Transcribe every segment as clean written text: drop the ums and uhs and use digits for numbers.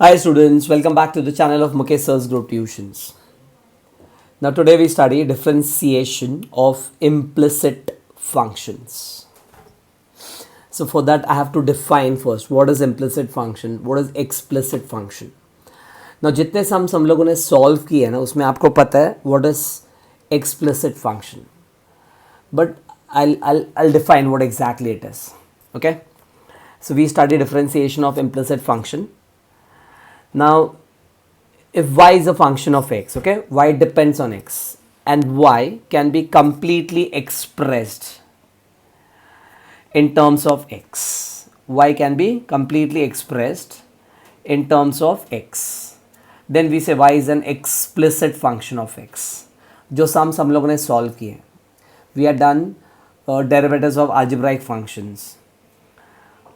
Hi students, welcome back to the channel of Mukesh Sir's Group Tuitions. Now today we study differentiation of implicit functions. So for that I have to define first what is implicit function, what is explicit function. Now जितने sums हम लोगों ने solve किए हैं ना उसमें आपको पता है what is explicit function. But I'll define what exactly it is. Okay. So we study differentiation of implicit function. Now if y is a function of x, okay, y depends on x and y can be completely expressed in terms of x. Y can be completely expressed in terms of x. Then we say y is an explicit function of x. जो sums हम लोगों ने solve किए. We have done derivatives of algebraic functions,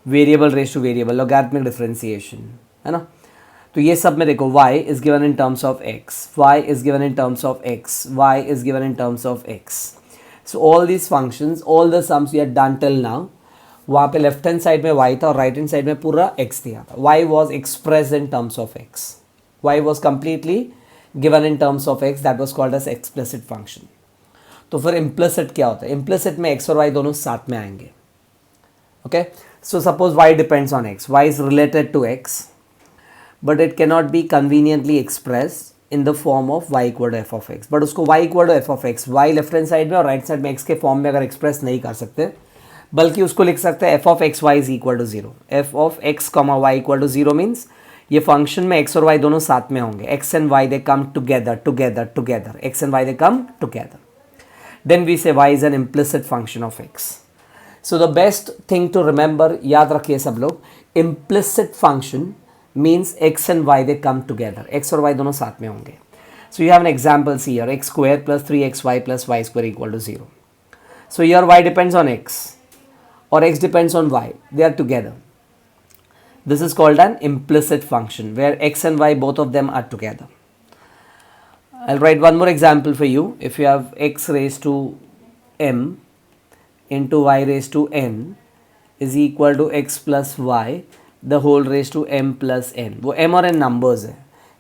variable raised to variable, logarithmic differentiation, है ना. तो ये सब में देखो y is given in terms of x, y is given in terms of x, y is given in terms of x. So all these functions, all the sums we had done till now, वहाँ पे left hand side में y था और right hand side में पूरा x दिया था. y was expressed in terms of x. y was completely given in terms of x. That was called as explicit function. तो फिर implicit क्या होता है? Implicit में x और y दोनों साथ में आएंगे. Okay? So suppose y depends on x. y is related to x. But it cannot be conveniently expressed in the form of y equal to f of x. But उसको y equal to f of x, y left hand side में और right side में x के form में अगर express नहीं कर सकते, बल्कि उसको लिख सकते हैं f of x y is equal to 0. f of x comma y equal to 0 means ये फंक्शन में x और y दोनों साथ में होंगे. x and y they come together. x and y they come together. Then we say y is an implicit function of x. So the best thing to remember, याद रखिए सब लोग, implicit function means x and y they come together. x और y दोनों साथ में होंगे. So you have an example here, x square plus 3xy plus y square equal to 0. So here y depends on x or x depends on y. They are together. This is called an implicit function where x and y both of them are together. I'll write one more example for you. If you have x raised to m into y raised to n is equal to x plus y the whole raised to m plus n. वो m और n numbers है.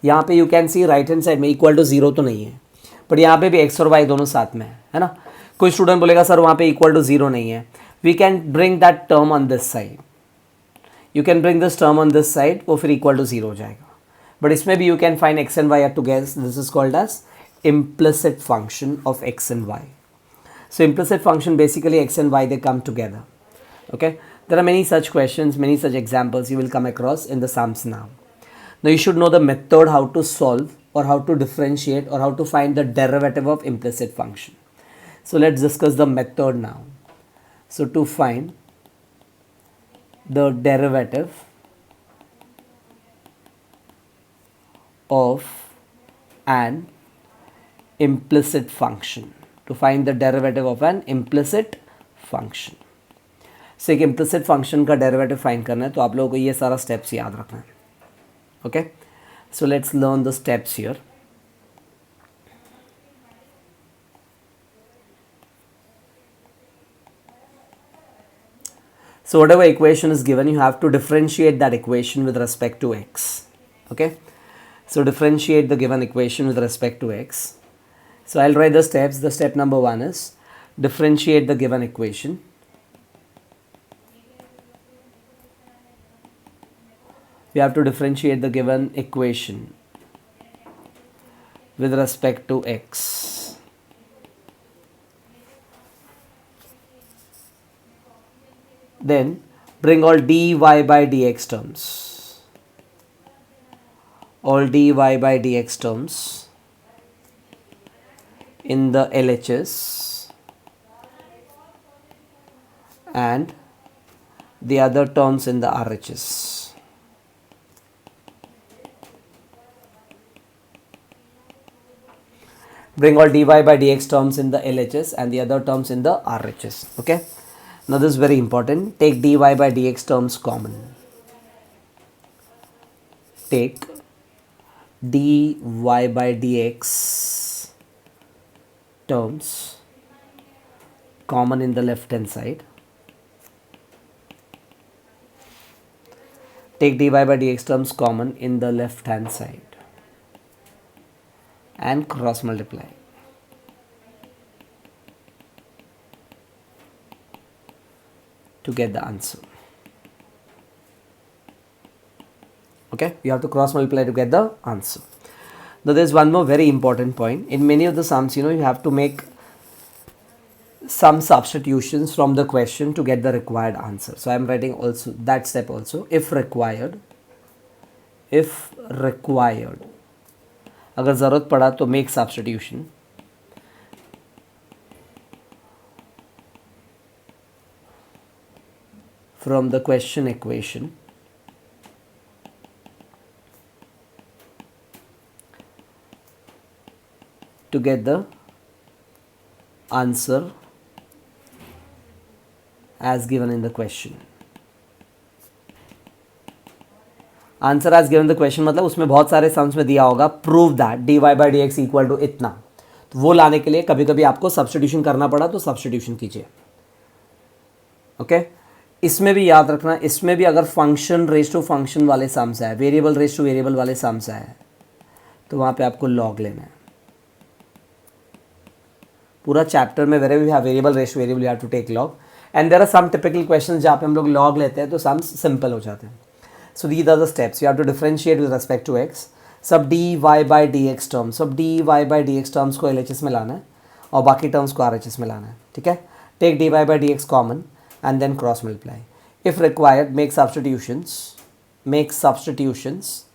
यहाँ पे you can see right hand side में equal to zero तो नहीं है, but यहाँ पे भी x और y दोनों साथ में है ना. कोई स्टूडेंट बोलेगा सर वहाँ पे इक्वल टू जीरो नहीं है. We can bring that term on this side. You can bring this term on this side, वो फिर इक्वल टू जीरो हो जाएगा. बट इसमें भी you can find x and y are together. This is called as implicit function of x and y. So implicit function basically x and y they come together. Okay. There are many such questions, many such examples you will come across in the sums now. Now you should know the method how to solve or how to differentiate or how to find the derivative of implicit function. So let's discuss the method now. So to find the derivative of an implicit function. To find the derivative of an implicit function. So एक implicit function का derivative find करना है तो आप लोगों को ये सारा steps याद रखना है. Okay? So let's learn the steps here. So whatever equation is given, you have to differentiate that equation with respect to x. Okay? So differentiate the given equation with respect to x. So I'll write the steps. The step number 1 is differentiate the given equation. We have to differentiate the given equation with respect to x. Then bring all dy by dx terms. All dy by dx terms in the LHS and the other terms in the RHS. Bring all dy by dx terms in the LHS and the other terms in the RHS. Okay. Now this is very important. Take dy by dx terms common. Take dy by dx terms common in the left hand side. take dy by dx terms common in the left hand side and cross multiply. To get the answer. Okay, you have to cross multiply to get the answer. Now there's one more very important point. In many of the sums, you have to make some substitutions from the question to get the required answer. So I'm writing also that step also. If required, अगर ज़रूरत पड़ा तो make substitution. From the question equation to get the answer as given in the question. Answer as given the question मतलब उसमें बहुत सारे sums में दिया होगा prove that d y by d x equal to इतना, तो वो लाने के लिए कभी कभी आपको सब्स्टिट्यूशन करना पड़ा तो सब्स्टिट्यूशन कीजिए. ओके इसमें भी याद रखना, इसमें भी अगर फंक्शन रेस टू फंक्शन वाले सम्स है, वेरिएबल रेस टू वेरिएबल वाले सम्स है, तो वहाँ पे आपको लॉग लेना है. पूरा चैप्टर में wherever we have variable raise to variable you have to take log, and there are some typical questions जहाँ पे हम लोग लॉग लेते हैं तो सम्स सिंपल हो जाते हैं. So these are the steps. You have to differentiate with respect to x. सब dy by dx terms, सब dy by dx terms को LHS में लाना है और बाकी terms को RHS में लाना है. ठीक है, take dy by dx common and then cross multiply. If required, make substitutions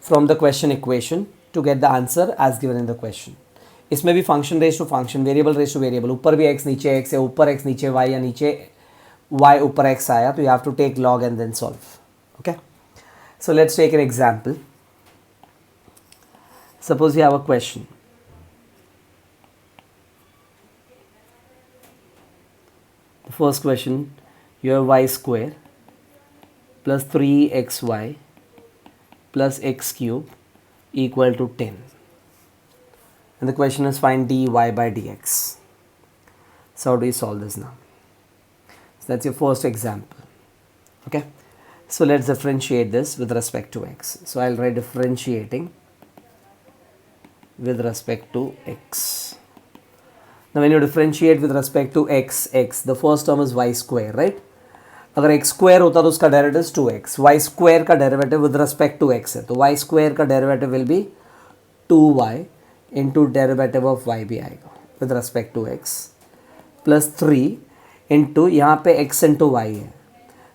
from the question equation to get the answer as given in the question. इसमें भी function raised to function, variable raised to variable, ऊपर भी x नीचे x है, ऊपर x नीचे y या नीचे y ऊपर x आया तो you have to take log and then solve. Okay, so let's take an example. Suppose you have a question. The first question, you have y square plus 3xy plus x cube equal to 10, and the question is find dy by dx. So how do you solve this now? So that's your first example. Okay, so let's differentiate this with respect to x. So I'll write differentiating with respect to x. Now when you differentiate with respect to x, the first term is y square, right? अगर x square होता तो उसका derivative 2x, y square का derivative with respect to x है तो y square का derivative will be 2y into derivative of y भी आएगा with respect to x plus 3 into यहाँ पे x into y है.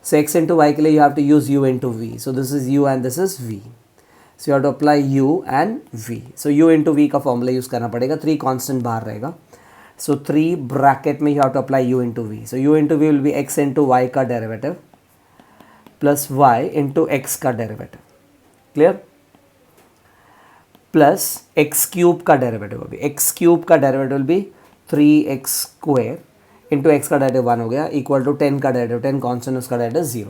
So x into y के लिए you have to use u into v. So this is u and this is v. So you have to apply u and v. So u into v का formula use करना पड़ेगा. 3 constant बाहर रहेगा. So 3 bracket में you have to apply u into v. So u into v will be x into y का derivative plus y into x का derivative. Clear? Plus x cube का derivative अभी x cube का derivative will be 3x square into x का derivative 1 हो गया equal to 10 का derivative 10 constant उसका derivative 0.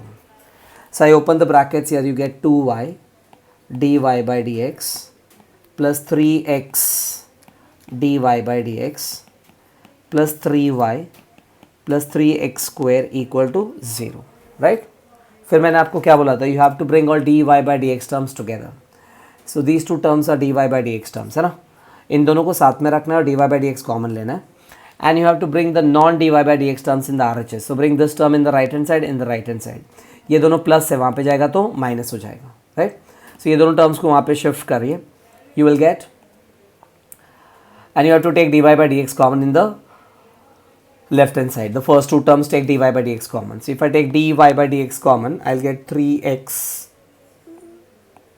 So I open the brackets here you get 2y dy by dx plus 3x dy by dx plus 3y plus 3x square equal to 0. Right, फिर मैंने आपको क्या बोला था, you have to bring all dy by dx terms together. So these two terms are dy by dx terms, है ना. इन दोनों को साथ में रखना है और dy by dx कॉमन लेना है. And you have to bring the non dy by dx terms in the RHS. So bring this term in the right hand side, in the right hand side. ये दोनों plus है, वहाँ पे जाएगा तो minus हो जाएगा, राइट. सो ये दोनों टर्म्स को वहाँ पे शिफ्ट करिए. You will get, and you have to take dy by dx common in the left hand side. The first two terms take dy by dx common. So if I take dy by dx common, I'll get 3x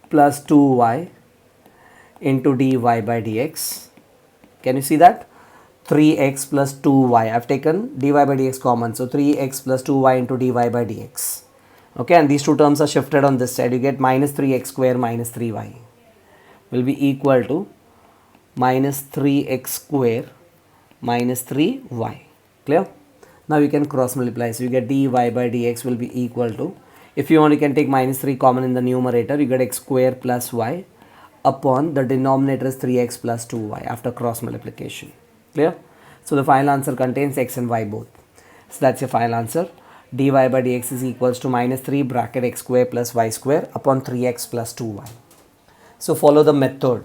plus 2y into dy by dx. Can you see that? 3x plus 2y. I've taken dy by dx common. So 3x plus 2y into dy by dx. Okay, and these two terms are shifted on this side. You get minus 3x square minus 3y will be equal to minus 3x square minus 3y. Clear? Now you can cross multiply. So you get dy by dx will be equal to, if you want you can take minus 3 common in the numerator. You get x square plus y upon the denominator is 3x plus 2y after cross multiplication. Clear? So the final answer contains x and y both. So that's your final answer. dy by dx is equals to -3 bracket x square plus y square upon 3x plus 2y. So follow the method.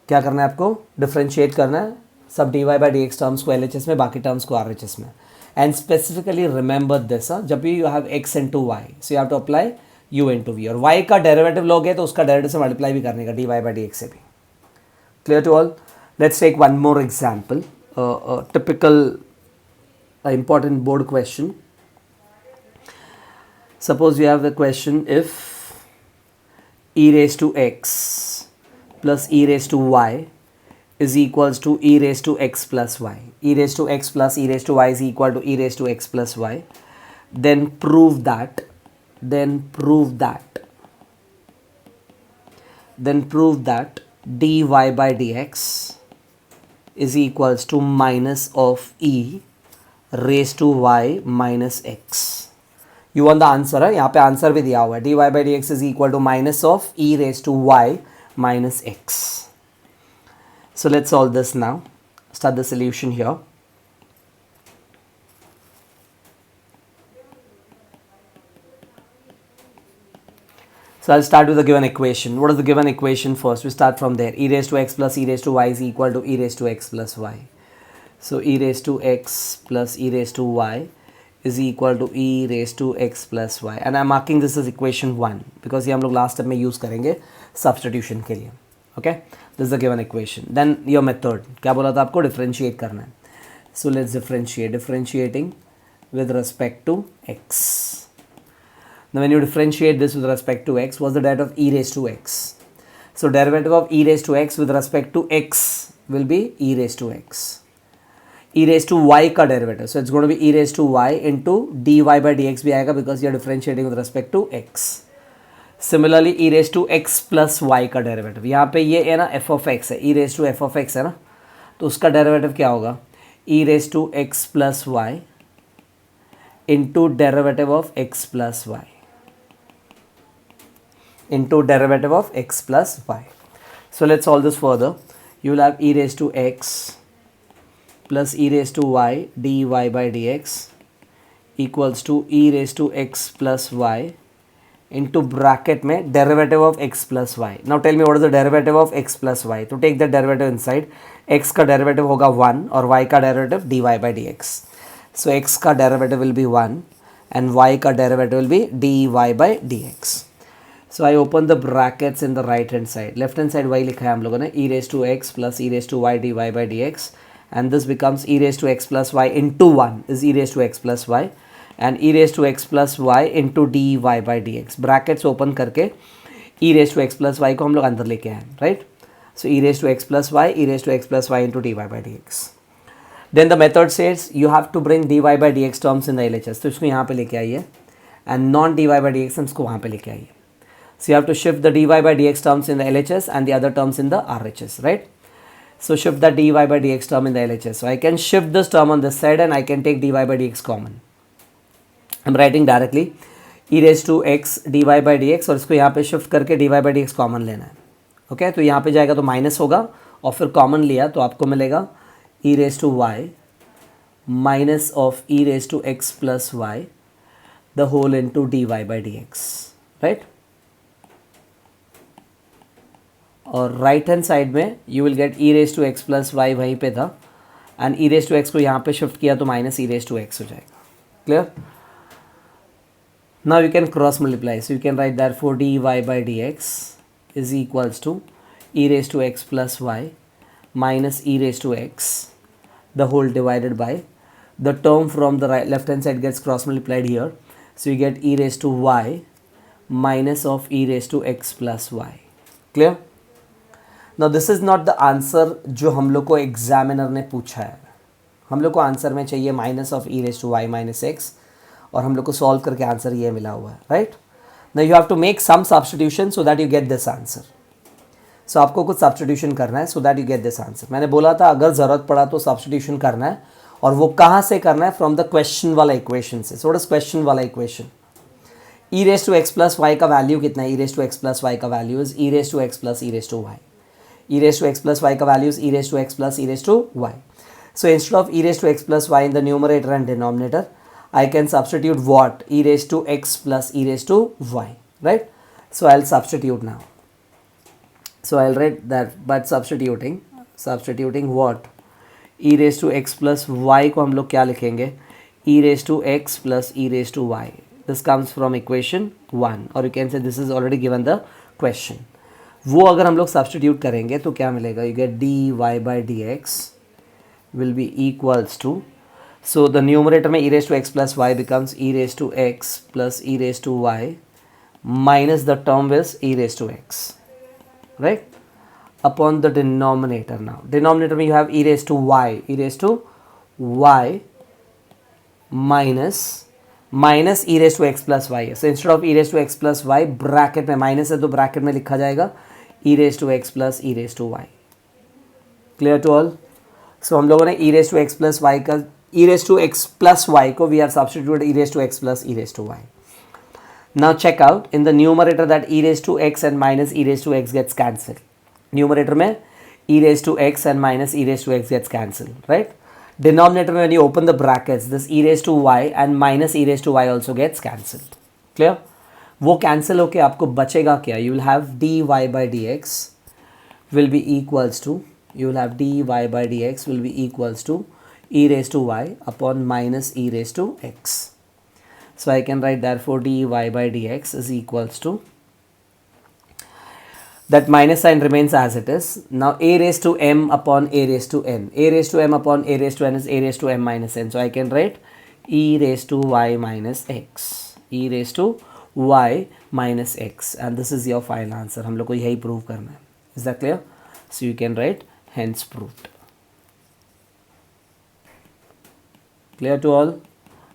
क्या करना है आपको? Differentiate करना है सब dy by dx terms को LHS में, बाकी टर्म्स को RHS में. एंड स्पेसिफिकली रिमेंबर दिस, जब भी you have x into y, so you have to apply u into v. और y का डेरिवेटिव लोगे तो उसका डेरिवेटिव से मल्टीप्लाई भी करने का dy by dx से भी. Clear to all? Let's take one more example, typical important board question. Suppose you have the question, if e raised to x plus e raised to y is equals to e raised to x plus y. E raised to x plus e raised to y is equal to e raised to x plus y. Then prove that dy by dx is equals to minus of e raised to y minus x. You want the answer है, यहाँ पे answer भी दिया हुआ है. dy by dx is equal to minus of e raised to y minus x. So let's solve this now. Start the solution here. So I'll start with the given equation. What is the given equation first? We start from there. E raised to x plus e raised to y is equal to e raised to x plus y. So e raised to x plus e raised to y is equal to e raised to x plus y. And I'm marking this as equation 1 because ये हम लोग last time में use करेंगे substitution के लिए. Okay? This is the given equation. Then your method. क्या बोला था आपको? Differentiate करना है. So let's differentiate. Differentiating with respect to x. Now when you differentiate this with respect to x, what's the derivative of e raised to x? So derivative of e raised to x with respect to x will be e raised to x. E raised to y का derivative, so it's going to be e raised to y into dy by dx भी आएगा because you are differentiating with respect to x. Similarly e raised to x plus y का derivative, यहाँ पे ये है ना f of x है, e raised to f of x है ना, तो उसका डेरिवेटिव क्या होगा? e raised to x plus y into derivative of x plus y into derivative of x plus y. So let's solve this further. You will have e raised to x plus e raised to y dy by dx equals to e raised to x plus y into bracket में derivative of x plus y. Now tell me what is the derivative of x plus y. तो take the derivative inside. x का derivative होगा 1 और y का derivative dy by dx. So x का derivative will be 1 and y का derivative will be dy by dx. So I open the brackets in the right hand side. Left hand side y लिखा है हम लोगों ने, e raised to x plus e raised to y dy by dx, and this becomes e raised to x plus y into 1 is e raised to x plus y, and e raised to x plus y into dy by dx. Brackets open करके e raised to x plus y को हम लोग अंदर लेके आए, right? So e raised to x plus y, e raised to x plus y into dy by dx. Then the method says you have to bring dy by dx terms in the LHS. तो इसको यहाँ पे लेके आइए and non dy by dx terms को वहाँ पे लेके आइए. So you have to shift the dy by dx terms in the LHS and the other terms in the RHS, right? So shift the dy by dx term in the LHS. So I can shift this term on this side and I can take dy by dx common. I'm writing directly e raised to x dy by dx और इसको यहाँ पे shift करके dy by dx common लेना है. Okay तो यहाँ पे जाएगा तो माइनस होगा और फिर कॉमन लिया तो आपको मिलेगा e raised to y minus of e raised to x plus y the whole into dy by dx, right? और राइट हैंड साइड में you will get e raise to x plus y वहीं पे था and e raise to x को यहाँ पे shift किया तो minus e raise to x हो जाएगा. Clear? Now you can cross multiply, so you can write that for d y by d x is equals to e raise to x plus y minus e raise to x the whole divided by the term from the left hand side gets cross multiplied here, so you get e raise to y minus of e raise to x plus y. Clear? Now this is not the answer जो हम लोग को examiner ने पूछा है. हम लोग को आंसर में चाहिए minus of e raise to y minus x और हम लोग को सॉल्व करके आंसर ये मिला हुआ है, right? Now you have to make some substitution so that you get this answer. So आपको कुछ सब्स्टिट्यूशन करना है so that you get this answer. मैंने बोला था अगर ज़रूरत पड़ा तो सब्स्टिट्यूशन करना है और वो कहाँ से करना है? फ्रॉम द क्वेश्चन वाला इक्वेशन से. सो व्हाट इज क्वेश्चन वाला equation? E raise to x plus Y का वैल्यू कितना है? E raise to x plus Y का value is E raise to x plus E raise to Y. e raised to x plus y का value is e raised to x plus e raised to y. So instead of e raised to x plus y in the numerator and denominator, I can substitute what? E raised to x plus e raised to y, right? So I'll substitute now. So I'll write that, but substituting what? E raised to x plus y को हम लोग क्या लिखेंगे? E raised to x plus e raised to y. This comes from equation 1, or you can say this is already given the question. वो अगर हम लोग substitute करेंगे तो क्या मिलेगा? You get dy by dx will be equals to, so the numerator में e raised to x plus y becomes e raised to x plus e raised to y minus the term is e raised to x, right? Upon the denominator now. Denominator में you have e raised to y minus e raised to x plus y. So instead of e raised to x plus y, bracket में minus है तो bracket में लिखा जाएगा e raised to x plus e raised to y. Clear to all? So हम लोगों ने e raised to x plus y का e raised to x plus y को we have substituted e raised to x plus e raised to y. Now check out in the numerator that e raised to x and minus e raised to x gets cancelled. Numerator में e raised to x and minus e raised to x gets cancelled, right? Denominator when you open the brackets, this e raised to y and minus e raised to y also gets cancelled. Clear? वो cancel होके आपको बचेगा क्या? You will have dy by dx will be equals to, you will have dy by dx will be equals to e raised to y upon minus e raised to x. So I can write therefore dy by dx is equals to, that minus sign remains as it is. Now a raised to m upon a raised to n. A raised to m upon a raised to n is a raised to m minus n. So I can write e raised to y minus x. E raised to y minus x. And this is your final answer. हम लोग को यही prove करना है. Is that clear? So you can write hence proved. Clear to all?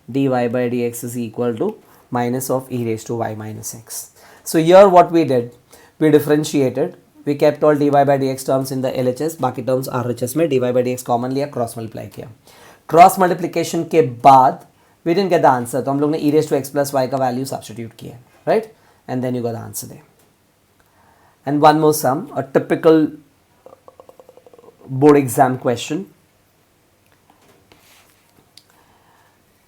dy by dx is equal to minus of e raised to y minus x. So here what we did, we differentiated, we kept all dy by dx terms in the LHS, बाकी terms RHS में dy by dx common लिया, cross multiply किया. Cross multiplication के बाद we didn't get the answer, तो हम लोग ने e raised to x plus y का value substitute किया, right? And then you got the answer there. And one more sum, a typical board exam question.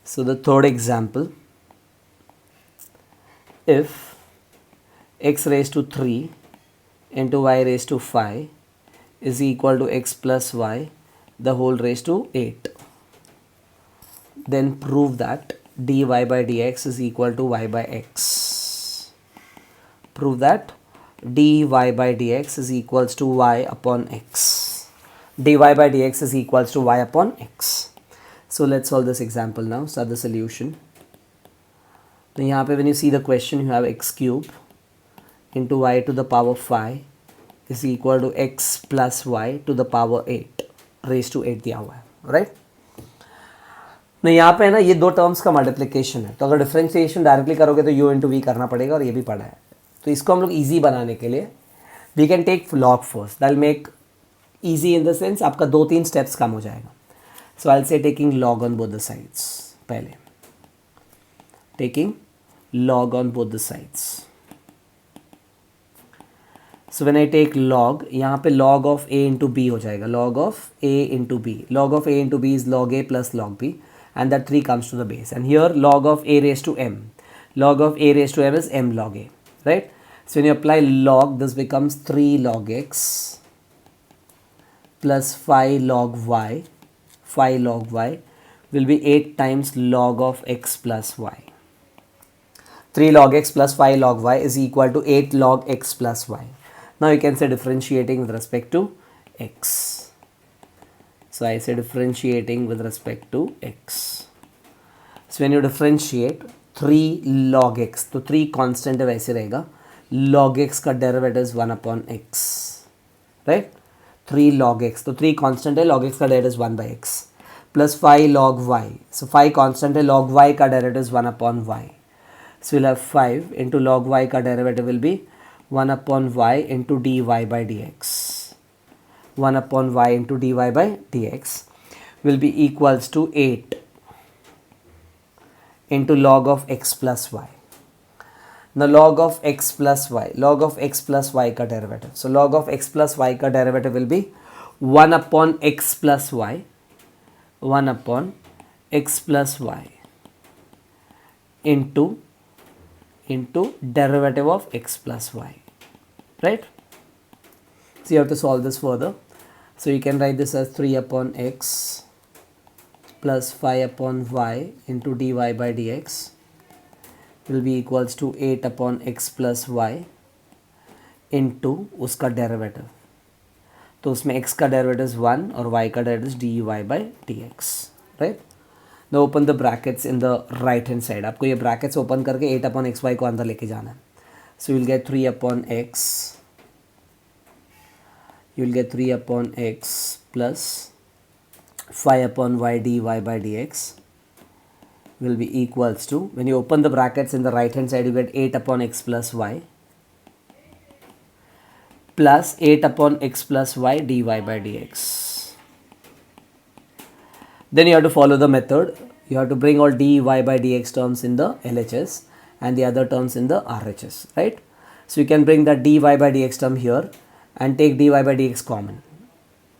So the third example, if x raised to 3 into y raised to 5 is equal to x plus y the whole raised to 8, then prove that dy by dx is equal to y by x. Prove that dy by dx is equals to y upon x. dy by dx is equals to y upon x. So let's solve this example now. Start the solution. तो यहाँ पे when you see the question, you have x cube into y to the power 5 is equal to x plus y to the power 8 raised to 8 दिया हुआ है, right? ना यहाँ पे है ना, ये दो टर्म्स का मल्टीप्लिकेशन है, तो अगर डिफरेंशिएशन डायरेक्टली करोगे तो u इंटू वी करना पड़ेगा, और ये भी पढ़ा है. तो इसको हम लोग ईजी बनाने के लिए we can take log first. That will make easy in the sense आपका 2-3 स्टेप्स कम हो जाएगा. So I'll say taking log on both the sides. पहले taking log on both the sides. So when I take log, यहाँ पे log of a into b हो जाएगा. Log of a into b. Log of a into b is log a plus log b, and that 3 comes to the base. And here log of a raised to m. Log of a raised to m is m log a, right? So when you apply log, this becomes 3 log x plus 5 log y. 5 log y will be 8 times log of x plus y. 3 log x plus 5 log y is equal to 8 log x plus y. Now you can say differentiating with respect to x. So I say differentiating with respect to x. So when you differentiate 3 log x, तो 3 constant है वैसे रहेगा. Log x का derivative is 1 upon x, right? 3 log x, तो 3 constant है, log x का derivative is 1 by x, plus 5 log y, so 5 constant है, log y का derivative is 1 upon y. So we'll have 5 into log y का derivative will be 1 upon y into dy by dx. 1 upon y into dy by dx will be equals to 8 into log of x plus y. Now log of x plus y, log of x plus y का derivative. So log of x plus y का derivative will be 1 upon x plus y, 1 upon x plus y into derivative of x plus y, right? So you have to solve this further. So you can write this as 3 upon x plus 5 upon y into dy by dx will be equals to 8 upon x plus y into उसका derivative, तो उसमें x का derivative 1 और y का derivative dy by dx, right. Now open the brackets in the right hand side. आपको ये brackets open करके 8 upon xy को अंदर लेके जाना है. So you will get 3 upon x, you will get 3 upon x plus 5 upon y dy by dx will be equals to, when you open the brackets in the right hand side, you get 8 upon x plus y plus 8 upon x plus y dy by dx. Then you have to follow the method. You have to bring all dy by dx terms in the LHS and the other terms in the RHS, right? So you can bring that dy by dx term here and take dy by dx common.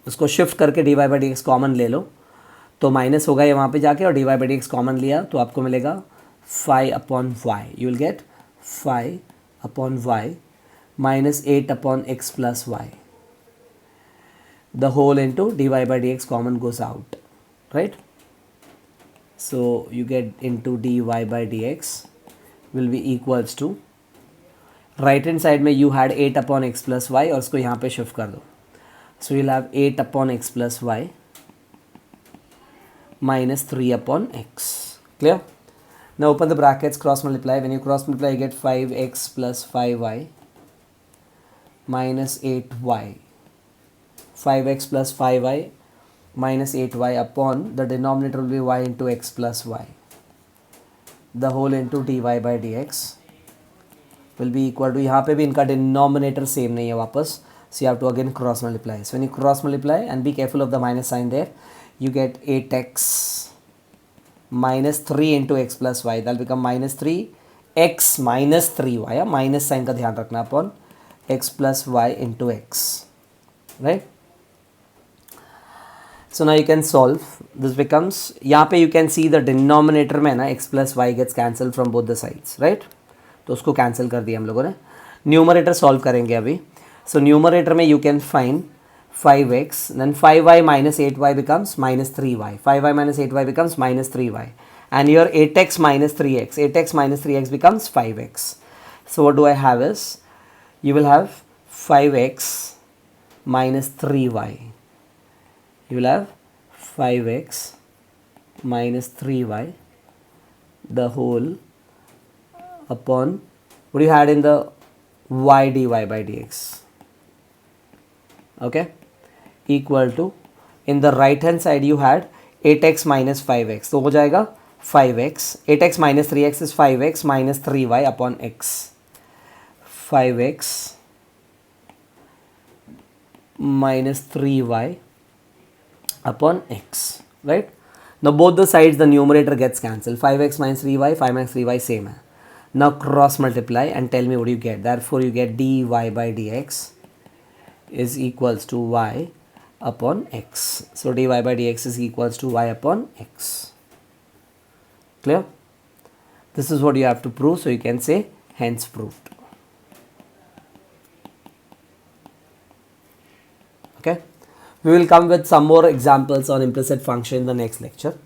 उसको shift करके dy by dx common ले लो तो minus होगा ये वहाँ पे जाके, और dy by dx कॉमन लिया तो आपको मिलेगा 5 upon y. You will get 5 upon y minus 8 upon x plus y. The whole into dy by dx common goes out, right? So you get into dy by dx will be equals to, right hand side में you had 8 upon x plus y और उसको यहाँ पे shift कर दो. So you'll have 8 upon x plus y minus 3 upon x. Clear? Now open the brackets, cross multiply. When you cross multiply, you get 5x plus 5y minus 8y. 5x plus 5y minus 8y upon the denominator will be y into x plus y. The whole into dy by dx will be equal to, यहाँ पे भी इनका denominator same नहीं है वापस, so you have to again cross multiply. So when you cross multiply, and be careful of the minus sign there, you get 8x minus 3 into x plus y. That will become minus 3x minus 3y. Minus sign का ध्यान रखना upon x plus y into x, right? So now you can solve. This becomes, यहाँ पे you can see the denominator में ना x plus y gets cancelled from both the sides, right? तो उसको cancel कर दिया हम लोगों ने. Numerator solve करेंगे अभी. So numerator में you can find 5x, then 5y minus 8y becomes minus 3y. 5y minus 8y becomes minus 3y. And here 8x minus 3x. 8x minus 3x becomes 5x. So what do I have is, you will have 5x minus 3y. You will have 5x minus 3y, the whole upon, what you had in the y dy by dx. Okay, equal to, in the right hand side you had 8x minus 5x, तो हो जाएगा 5x. 8x minus 3x is 5x minus 3y upon x. 5x minus 3y upon x, right? Now both the sides the numerator gets cancelled. 5x minus 3y, 5 minus 3y same hai. Now cross multiply and tell me what you get. Therefore you get dy by dx is equals to y upon x. So dy by dx is equals to y upon x. Clear? This is what you have to prove. So you can say hence proved. Okay. We will come with some more examples on implicit function in the next lecture.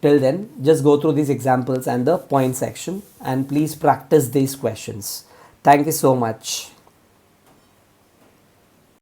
Till then, just go through these examples and the point section, and please practice these questions. Thank you so much.